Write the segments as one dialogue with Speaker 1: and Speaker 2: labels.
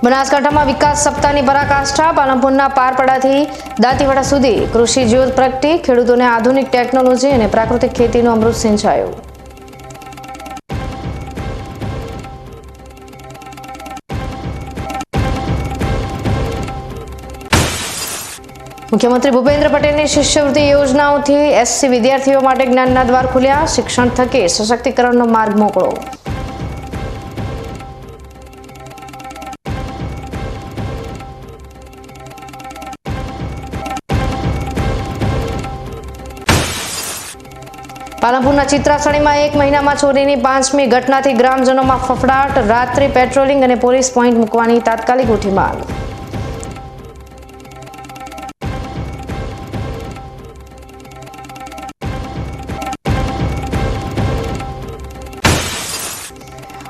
Speaker 1: બનાસકાંઠામાં વિકાસ સપ્તાહની પરાકાષ્ઠા પાલનપુરના પારપડાથી દાંતીવાડા સુધી કૃષિ જ્યોત પ્રગટી, ખેડૂતોને આધુનિક ટેકનોલોજી અને પ્રાકૃતિક ખેતીનો અમૃત સિંચાયો। મુખ્યમંત્રી ભૂપેન્દ્ર પટેલની શિષ્યવૃત્તિ યોજનાઓથી એસસી વિદ્યાર્થીઓ માટે જ્ઞાનના દ્વાર ખુલ્યા, શિક્ષણ થકી સશક્તિકરણનો માર્ગ મોકળો। પાલનપુરના ચિત્રાસણીમાં 1 મહિનામાં ચોરીની 5મી ઘટનાથી ગ્રામજનોમાં ફફડાટ, રાત્રિ પેટ્રોલિંગ અને પોલીસ પોઈન્ટ મૂકવાની તાત્કાલિક ઉઠી માંગ।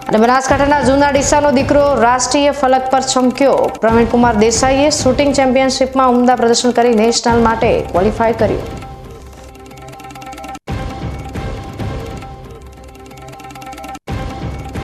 Speaker 1: અને બનાસકાંઠાના જૂના ડીસાનો દીકરો રાષ્ટ્રીય ફલક પર ચમક્યો, પ્રવીણકુમાર દેસાઈએ શૂટિંગ ચેમ્પિયનશિપમાં ઉમદા પ્રદર્શન કરી નેશનલ માટે ક્વોલિફાય કર્યું।